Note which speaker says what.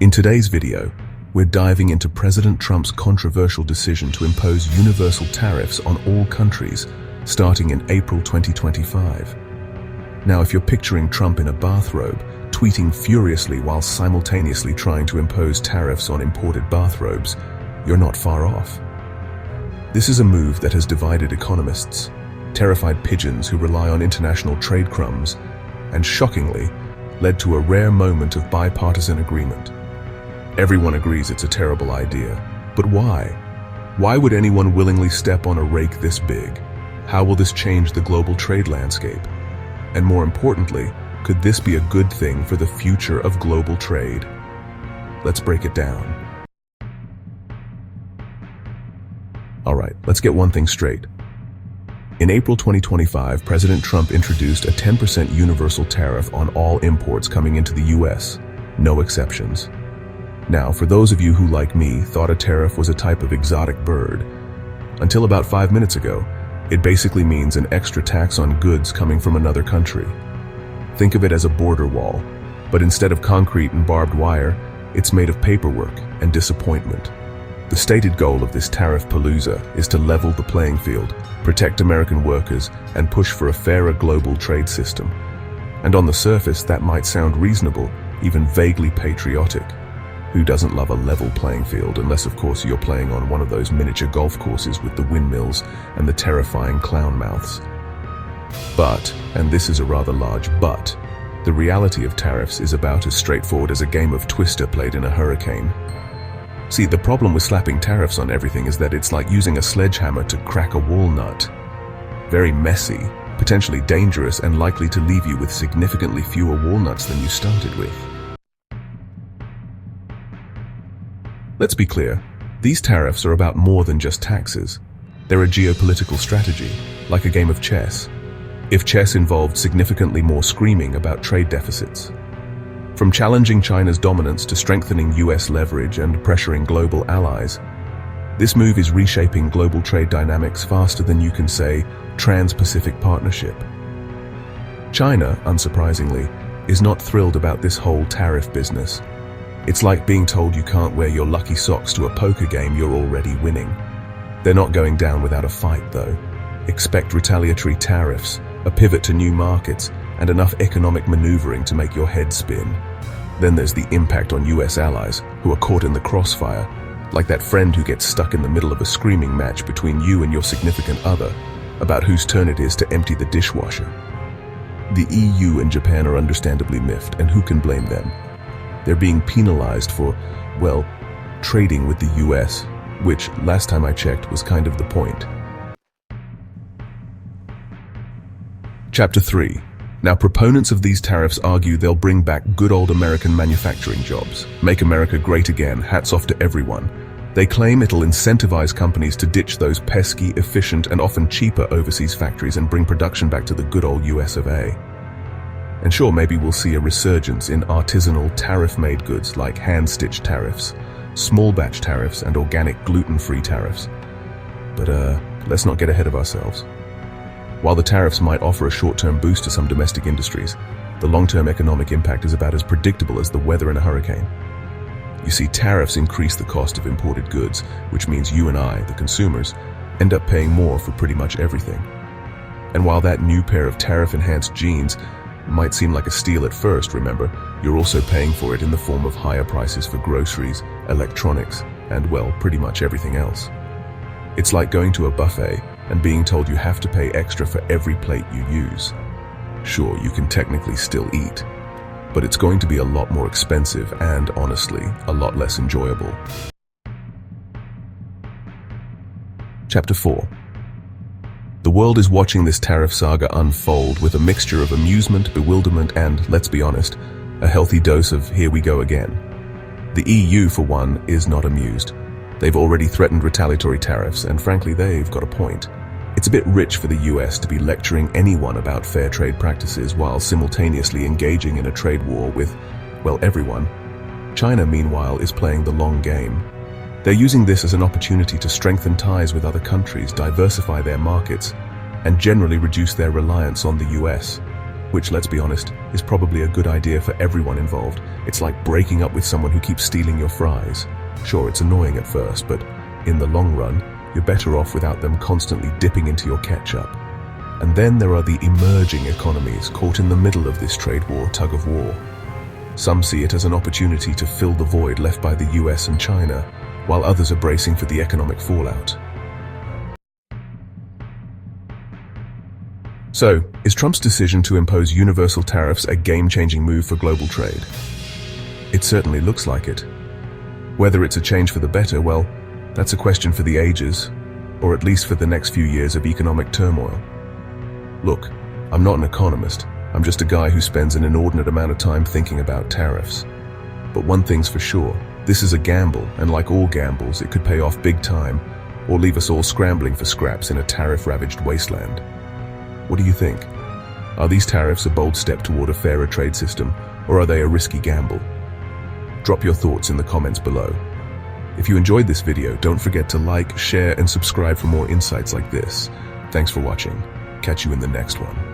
Speaker 1: In today's video, we're diving into President Trump's controversial decision to impose universal tariffs on all countries, starting in April 2025. Now, if you're picturing Trump in a bathrobe, tweeting furiously while simultaneously trying to impose tariffs on imported bathrobes, you're not far off. This is a move that has divided economists, terrified pigeons who rely on international trade crumbs, and shockingly, led to a rare moment of bipartisan agreement. Everyone agrees it's a terrible idea, but why? Why would anyone willingly step on a rake this big? How will this change the global trade landscape? And more importantly, could this be a good thing for the future of global trade? Let's break it down. All right, let's get one thing straight. In April 2025, President Trump introduced a 10% universal tariff on all imports coming into the US, no exceptions. Now, for those of you who, like me, thought a tariff was a type of exotic bird, until about 5 minutes ago, it basically means an extra tax on goods coming from another country. Think of it as a border wall, but instead of concrete and barbed wire, it's made of paperwork and disappointment. The stated goal of this tariff palooza is to level the playing field, protect American workers, and push for a fairer global trade system. And on the surface, that might sound reasonable, even vaguely patriotic. Who doesn't love a level playing field, unless of course you're playing on one of those miniature golf courses with the windmills and the terrifying clown mouths. But, and this is a rather large but, the reality of tariffs is about as straightforward as a game of Twister played in a hurricane. See, the problem with slapping tariffs on everything is that it's like using a sledgehammer to crack a walnut. Very messy, potentially dangerous, and likely to leave you with significantly fewer walnuts than you started with. Let's be clear, these tariffs are about more than just taxes. They're a geopolitical strategy, like a game of chess. If chess involved significantly more screaming about trade deficits. From challenging China's dominance to strengthening US leverage and pressuring global allies, this move is reshaping global trade dynamics faster than you can say Trans-Pacific Partnership. China, unsurprisingly, is not thrilled about this whole tariff business. It's like being told you can't wear your lucky socks to a poker game you're already winning. They're not going down without a fight, though. Expect retaliatory tariffs, a pivot to new markets, and enough economic maneuvering to make your head spin. Then there's the impact on US allies, who are caught in the crossfire, like that friend who gets stuck in the middle of a screaming match between you and your significant other about whose turn it is to empty the dishwasher. The EU and Japan are understandably miffed, and who can blame them? They're being penalized for, well, trading with the US, which, last time I checked, was kind of the point. Chapter 3. Now, proponents of these tariffs argue they'll bring back good old American manufacturing jobs. Make America great again, hats off to everyone. They claim it'll incentivize companies to ditch those pesky, efficient, and often cheaper overseas factories and bring production back to the good old US of A. And sure, maybe we'll see a resurgence in artisanal tariff-made goods like hand-stitched tariffs, small-batch tariffs, and organic gluten-free tariffs. But let's not get ahead of ourselves. While the tariffs might offer a short-term boost to some domestic industries, the long-term economic impact is about as predictable as the weather in a hurricane. You see, tariffs increase the cost of imported goods, which means you and I, the consumers, end up paying more for pretty much everything. And while that new pair of tariff-enhanced jeans might seem like a steal at first, remember, you're also paying for it in the form of higher prices for groceries, electronics, and, well, pretty much everything else. It's like going to a buffet and being told you have to pay extra for every plate you use. Sure, you can technically still eat, but it's going to be a lot more expensive and, honestly, a lot less enjoyable. Chapter 4. The world is watching this tariff saga unfold with a mixture of amusement, bewilderment, and, let's be honest, a healthy dose of here we go again. The EU, for one, is not amused. They've already threatened retaliatory tariffs, and frankly, they've got a point. It's a bit rich for the US to be lecturing anyone about fair trade practices while simultaneously engaging in a trade war with, well, everyone. China, meanwhile, is playing the long game. They're using this as an opportunity to strengthen ties with other countries, diversify their markets, and generally reduce their reliance on the US. which, let's be honest, is probably a good idea for everyone involved. It's like breaking up with someone who keeps stealing your fries. Sure, it's annoying at first, but in the long run, you're better off without them constantly dipping into your ketchup. And then there are the emerging economies caught in the middle of this trade war tug of war. Some see it as an opportunity to fill the void left by the US and China, while others are bracing for the economic fallout. So, is Trump's decision to impose universal tariffs a game-changing move for global trade? It certainly looks like it. Whether it's a change for the better, well, that's a question for the ages, or at least for the next few years of economic turmoil. Look, I'm not an economist. I'm just a guy who spends an inordinate amount of time thinking about tariffs. But one thing's for sure, this is a gamble, and like all gambles, it could pay off big time, or leave us all scrambling for scraps in a tariff-ravaged wasteland. What do you think? Are these tariffs a bold step toward a fairer trade system, or are they a risky gamble? Drop your thoughts in the comments below. If you enjoyed this video, don't forget to like, share, and subscribe for more insights like this. Thanks for watching. Catch you in the next one.